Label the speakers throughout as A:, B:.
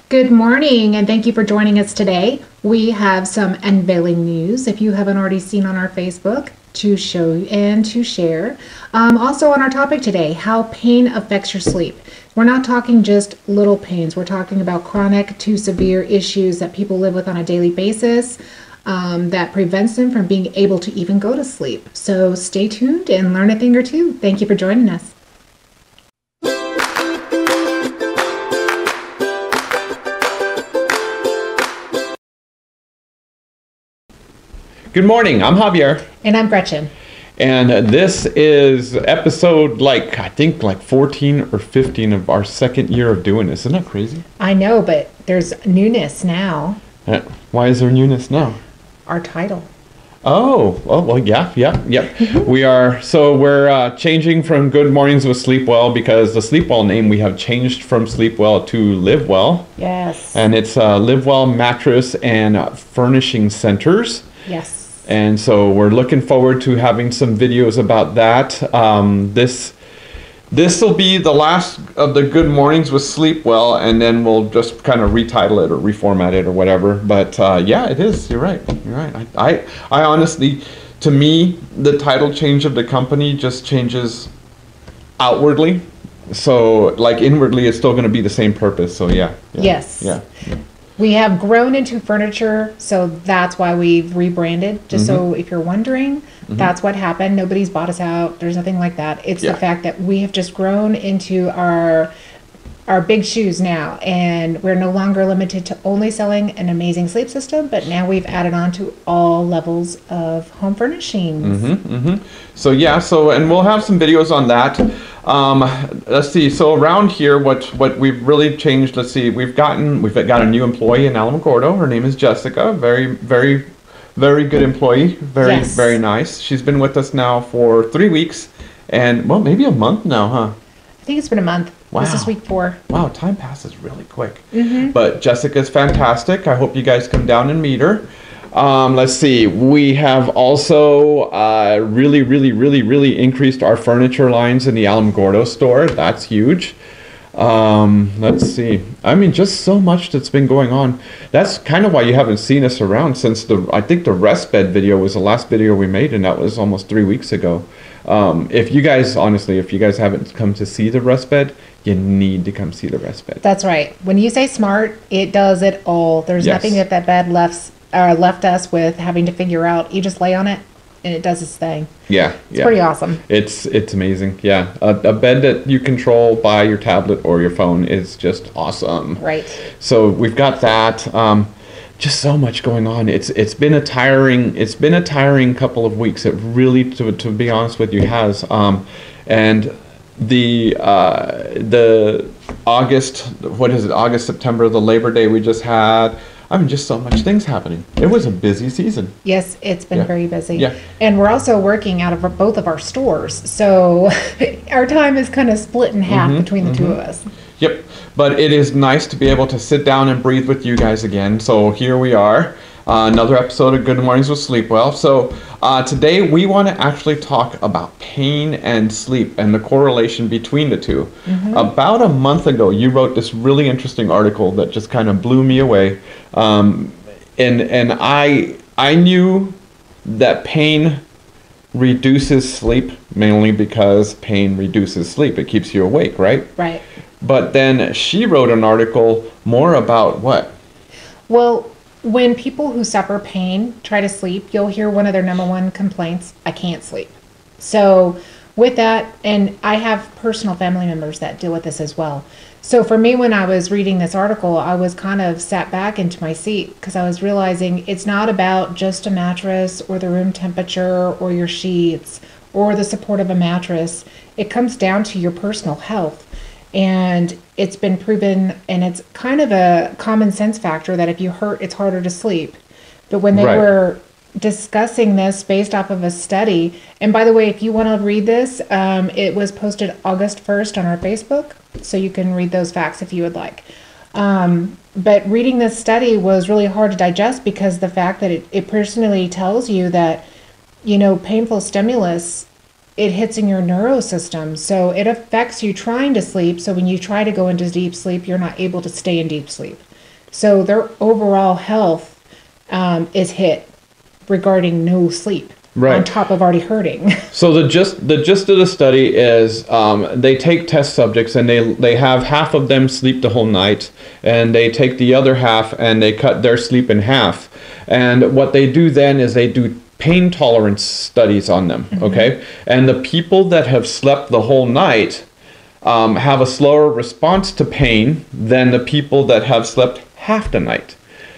A: Good morning, and thank you for joining us today. We have some unveiling news, if you haven't already seen on our Facebook, to show and to share. Also on our topic today, how pain affects your sleep. We're not talking just little pains. We're talking about chronic to severe issues that people live with on a daily basis that prevents them from being able to even go to sleep. So stay tuned and learn a thing or two. Thank you for joining us.
B: Good morning, I'm Javier.
A: And I'm Gretchen.
B: And this is episode I think 14 or 15 of our second year of doing this. Isn't that crazy?
A: I know, but there's newness now.
B: Why is there newness now?
A: Our title.
B: Well, yeah. We're changing from Good Mornings with Sleep Well because the Sleep Well name we have changed from Sleep Well to Live Well.
A: Yes.
B: And it's Live Well Mattress and Furnishing Centers.
A: Yes.
B: And so we're looking forward to having some videos about that. This will be the last of the Good Mornings with Sleep Well, and then we'll just kind of retitle it or reformat it or whatever. But yeah, it is. You're right. I honestly, to me, the title change of the company just changes outwardly. So inwardly, it's still going to be the same purpose. So yeah.
A: Yes.
B: Yeah.
A: We have grown into furniture, so that's why we've rebranded. Just so if you're wondering, that's what happened. Nobody's bought us out. There's nothing like that. It's the fact that we have just grown into our big shoes now, and we're no longer limited to only selling an amazing sleep system, but now we've added on to all levels of home furnishings.
B: So yeah, and we'll have some videos on that. Let's see. So around here, what we've really changed. Let's see. We've got a new employee in Alamogordo. Her name is Jessica. Very good employee. Very nice. She's been with us now for 3 weeks, and maybe a month now, huh?
A: I think it's been a month.
B: Wow.
A: This is week 4.
B: Wow, time passes really quick. But Jessica's fantastic. I hope you guys come down and meet her. Let's see. We have also really increased our furniture lines in the Alamogordo store. That's huge. Let's see. I mean, just so much that's been going on. That's kind of why you haven't seen us around since I think the rest bed video was the last video we made, and that was almost 3 weeks ago. If you guys haven't come to see the rest bed, you need to come see the rest bed.
A: That's right. When you say smart, it does it all. There's nothing that bed left us with having to figure out. You just lay on it, and it does its thing.
B: Yeah,
A: it's pretty awesome.
B: It's amazing. Yeah, a bed that you control by your tablet or your phone is just awesome.
A: Right. So
B: we've got that. Just so much going on. It's been a tiring couple of weeks. It really, to be honest with you, has. And the August, August, September, the Labor Day we just had. I mean, just so much things happening. It was a busy season.
A: Yes, it's been very busy.
B: Yeah.
A: And we're also working out of both of our stores. So our time is kind of split in half between the two of us.
B: Yep. But it is nice to be able to sit down and breathe with you guys again. So here we are. Another episode of Good Mornings with Sleep Well. So today we want to actually talk about pain and sleep and the correlation between the two. About a month ago, you wrote this really interesting article that just kind of blew me away. And I knew that pain reduces sleep mainly because pain reduces sleep. It keeps you awake, right?
A: Right.
B: But then she wrote an article more about what?
A: Well, when people who suffer pain try to sleep, you'll hear one of their number one complaints, I can't sleep. So with that, and I have personal family members that deal with this as well. So for me, when I was reading this article, I was kind of sat back into my seat because I was realizing it's not about just a mattress or the room temperature or your sheets or the support of a mattress. It comes down to your personal health. And it's been proven, and it's kind of a common sense factor that if you hurt, it's harder to sleep. But when they were discussing this based off of a study, and by the way, if you want to read this, it was posted August 1st on our Facebook, so you can read those facts if you would like. But reading this study was really hard to digest because the fact that it personally tells you that, painful stimulus it hits in your neurosystem. So it affects you trying to sleep. So when you try to go into deep sleep, you're not able to stay in deep sleep. So their overall health is hit regarding no sleep.
B: Right.
A: On top of already hurting.
B: So the gist of the study is they take test subjects and they have half of them sleep the whole night, and they take the other half and they cut their sleep in half. And what they do then is they do pain tolerance studies on them, okay? And the people that have slept the whole night have a slower response to pain than the people that have slept half the night.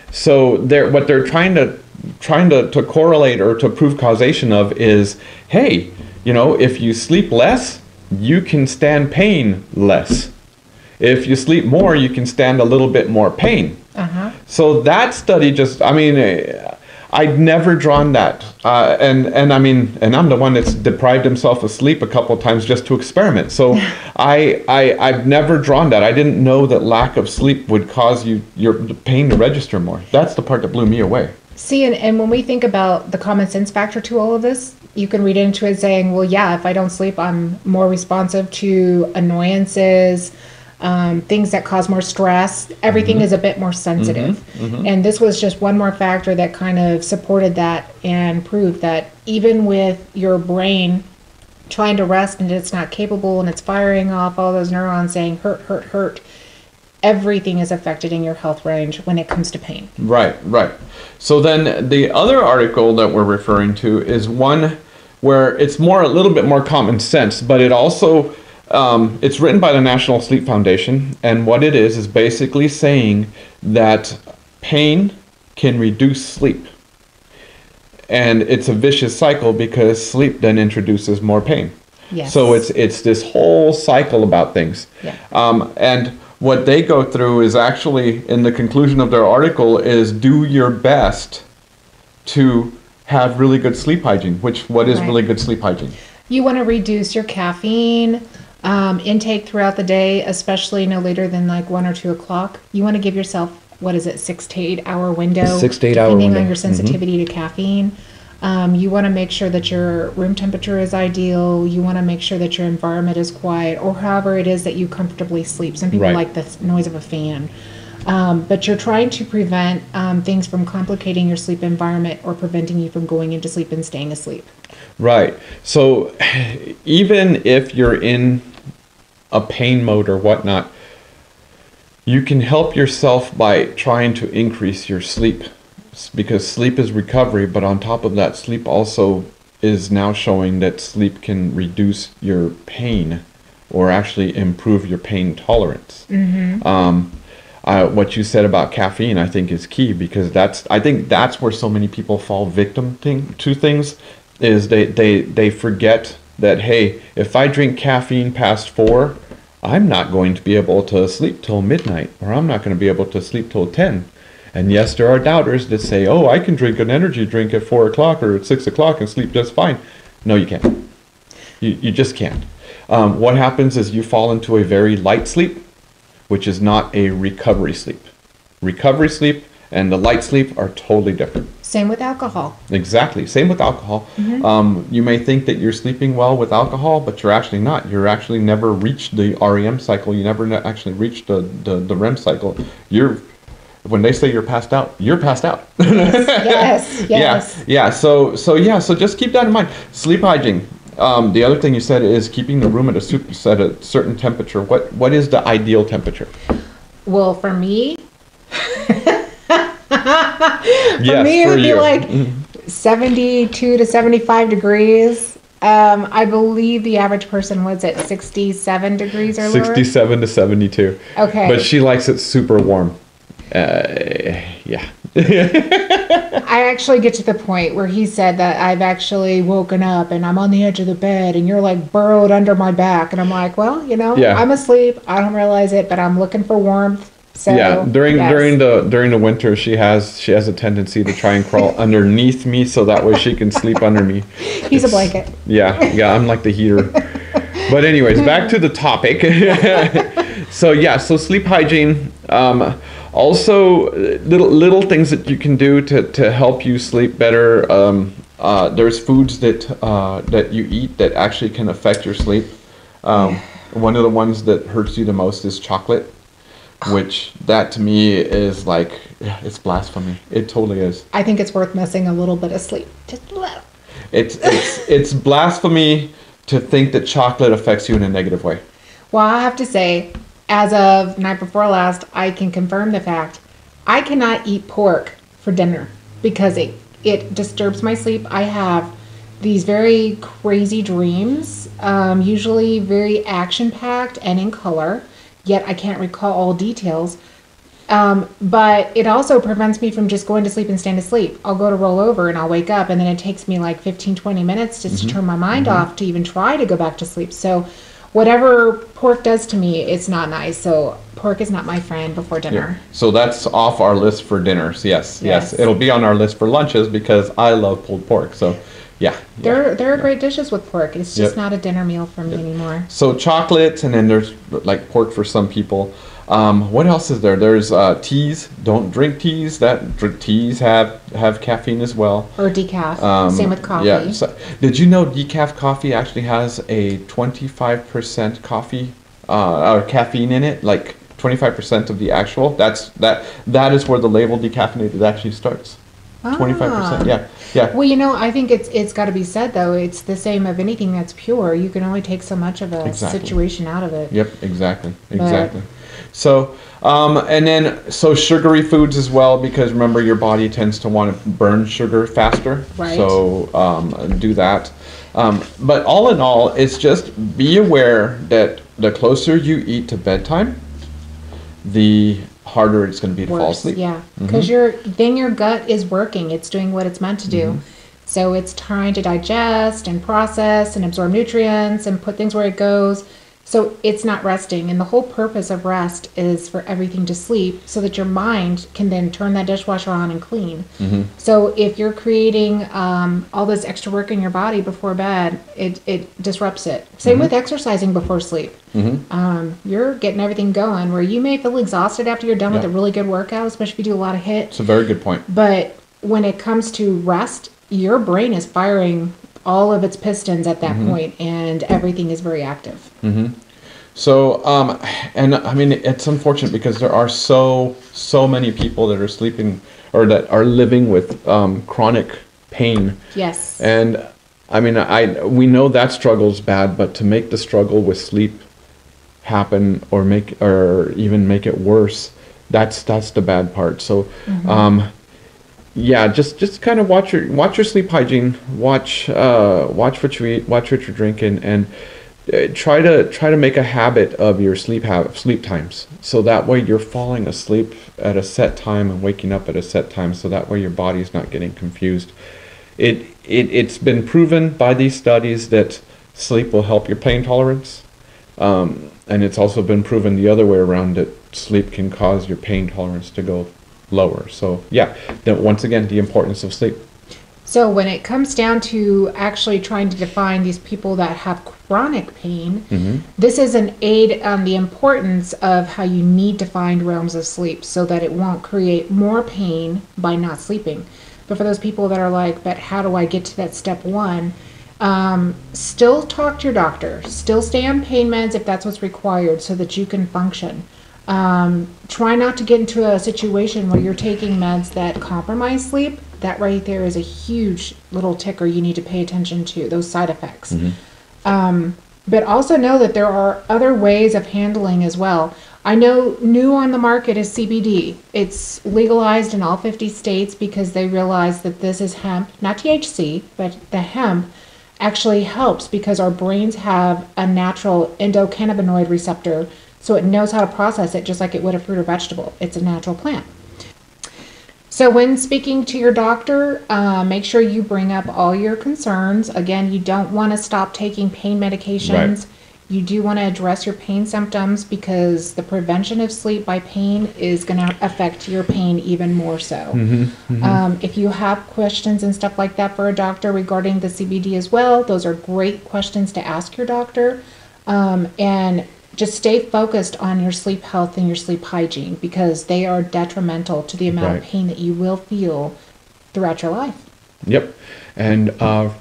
B: So what they're trying to correlate or to prove causation of is, hey, if you sleep less, you can stand pain less. If you sleep more, you can stand a little bit more pain. So that study I'd never drawn that. And I'm the one that's deprived himself of sleep a couple of times just to experiment. So I've never drawn that. I didn't know that lack of sleep would cause your pain to register more. That's the part that blew me away.
A: See, and when we think about the common sense factor to all of this, you can read into it saying, well, yeah, if I don't sleep, I'm more responsive to annoyances, things that cause more stress. Everything is a bit more sensitive. And this was just one more factor that kind of supported that and proved that even with your brain trying to rest and it's not capable and it's firing off all those neurons saying hurt, hurt, hurt, everything is affected in your health range when it comes to pain. Right.
B: So then the other article that we're referring to is one where it's a little bit more common sense, but it also, it's written by the National Sleep Foundation, and what it is basically saying that pain can reduce sleep. And it's a vicious cycle because sleep then introduces more pain.
A: Yes.
B: So it's this whole cycle about things.
A: Yeah.
B: And what they go through is actually, in the conclusion of their article, is do your best to have really good sleep hygiene. What is really good sleep hygiene?
A: You want to reduce your caffeine intake throughout the day, especially no later than like 1 or 2 o'clock. You want to give yourself, 6 to 8 hour window,
B: 6 to 8 hour window,
A: depending on your sensitivity to caffeine. You want to make sure that your room temperature is ideal. You want to make sure that your environment is quiet, or however it is that you comfortably sleep. Some people like the noise of a fan. But you're trying to prevent things from complicating your sleep environment or preventing you from going into sleep and staying asleep. Right.
B: So even if you're in a pain mode or whatnot, you can help yourself by trying to increase your sleep. Because sleep is recovery, but on top of that, sleep also is now showing that sleep can reduce your pain or actually improve your pain tolerance. What you said about caffeine, I think, is key, because I think that's where so many people fall victim to things, is they forget that, hey, if I drink caffeine past 4, I'm not going to be able to sleep till midnight, or I'm not going to be able to sleep till 10. And yes, there are doubters that say, oh, I can drink an energy drink at 4 o'clock or at 6 o'clock and sleep just fine. No, you can't. You just can't. What happens is you fall into a very light sleep, which is not a recovery sleep. Recovery sleep and the light sleep are totally different.
A: Same with alcohol.
B: Exactly. Same with alcohol. You may think that you're sleeping well with alcohol, but you're actually not. You're actually never reached the REM cycle. You never actually reached the REM cycle. When they say you're passed out, you're passed out.
A: Yes.
B: Yeah. So just keep that in mind. Sleep hygiene. The other thing you said is keeping the room at a certain temperature. What is the ideal temperature?
A: Well, for me,
B: it
A: would be like 72 to 75 degrees. I believe the average person was at 67 degrees or lower.
B: 67 to 72.
A: Okay.
B: But she likes it super warm. Yeah.
A: I actually get to the point where he said that I've actually woken up and I'm on the edge of the bed and you're like burrowed under my back, and I'm like, well, I'm asleep. I don't realize it, but I'm looking for warmth. So
B: during the winter, she has a tendency to try and crawl underneath me so that way she can sleep under me.
A: He's a blanket.
B: Yeah, I'm like the heater. But anyways, back to the topic. So sleep hygiene. Also, little things that you can do to help you sleep better. There's foods that you eat that actually can affect your sleep. One of the ones that hurts you the most is chocolate. which that to me is like, it's blasphemy. It totally is.
A: I think it's worth missing a little bit of sleep. Just a little.
B: It's blasphemy to think that chocolate affects you in a negative way.
A: Well, I have to say, as of night before last, I can confirm the fact I cannot eat pork for dinner because it disturbs my sleep. I have these very crazy dreams, usually very action-packed and in color, yet I can't recall all details. But it also prevents me from just going to sleep and staying asleep. I'll go to roll over and I'll wake up, and then it takes me like 15, 20 minutes just to turn my mind off to even try to go back to sleep. So whatever pork does to me, it's not nice. So pork is not my friend before dinner.
B: Yeah. So that's off our list for dinners. Yes. It'll be on our list for lunches because I love pulled pork. So yeah.
A: There are great dishes with pork. It's just not a dinner meal for me anymore.
B: So chocolates, and then there's like pork for some people. What else is there? There's teas. Don't drink teas. Teas have caffeine as well.
A: Or decaf. Same with coffee.
B: Yeah. So, did you know decaf coffee actually has a 25% coffee or caffeine in it? Like 25% of the actual. That is where the label decaffeinated actually starts. 25%. Yeah.
A: Well, I think it's got to be said though. It's the same of anything that's pure. You can only take so much of a situation out of it.
B: Yep. Exactly. So, and then sugary foods as well, because remember your body tends to want to burn sugar faster.
A: Right.
B: So do that. But all in all, it's just be aware that the closer you eat to bedtime, the harder it's going to be to fall asleep.
A: Yeah, because your gut is working. It's doing what it's meant to do. So it's trying to digest and process and absorb nutrients and put things where it goes. So it's not resting. And the whole purpose of rest is for everything to sleep so that your mind can then turn that dishwasher on and clean. So if you're creating all this extra work in your body before bed, it disrupts it. Same with exercising before sleep. You're getting everything going where you may feel exhausted after you're done with a really good workout, especially if you do a lot of HIIT.
B: It's a very good point.
A: But when it comes to rest, your brain is firing all of its pistons at that point, and everything is very active.
B: So, and I mean, it's unfortunate because there are so many people that are sleeping or that are living with chronic pain.
A: Yes.
B: And I mean, we know that struggle's bad, but to make the struggle with sleep happen or even make it worse, that's the bad part. So, yeah, just kind of watch your sleep hygiene, watch what you eat, watch what you're drinking, and try to make a habit of your sleep times. So that way you're falling asleep at a set time and waking up at a set time. So that way your body's not getting confused. It's been proven by these studies that sleep will help your pain tolerance, and it's also been proven the other way around that sleep can cause your pain tolerance to go lower. So yeah, then once again, the importance of sleep.
A: So when it comes down to actually trying to define these people that have chronic pain, this is an aid on the importance of how you need to find realms of sleep so that it won't create more pain by not sleeping. But for those people that are like, but how do I get to that step one? Still talk to your doctor. Still stay on pain meds if that's what's required so that you can function. Try not to get into a situation where you're taking meds that compromise sleep. That right there is a huge little ticker you need to pay attention to, those side effects. But also know that there are other ways of handling as well. I know new on the market is CBD. It's legalized in all 50 states because they realize that this is hemp, not THC, but the hemp actually helps because our brains have a natural endocannabinoid receptor, so it knows how to process it just like it would a fruit or vegetable. It's a natural plant. So when speaking to your doctor, make sure you bring up all your concerns. Again, you don't want to stop taking pain medications. Right. You do want to address your pain symptoms because the prevention of sleep by pain is going to affect your pain even more so. If you have questions and stuff like that for a doctor regarding the CBD as well, those are great questions to ask your doctor. And just stay focused on your sleep health and your sleep hygiene because they are detrimental to the amount of pain that you will feel throughout your life.
B: Yep. And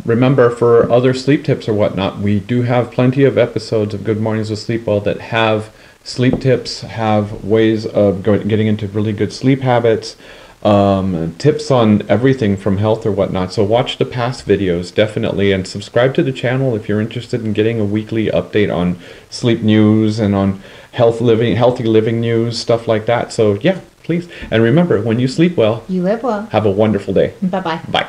B: remember, for other sleep tips or whatnot, we do have plenty of episodes of Good Mornings with Sleepwell that have sleep tips, have ways of getting into really good sleep habits, tips on everything from health or whatnot. So watch the past videos, definitely, and subscribe to the channel if you're interested in getting a weekly update on sleep news and on healthy living news, stuff like that. So yeah, please. And remember, when you sleep well,
A: You live well.
B: have a wonderful day.
A: Bye-bye.
B: Bye.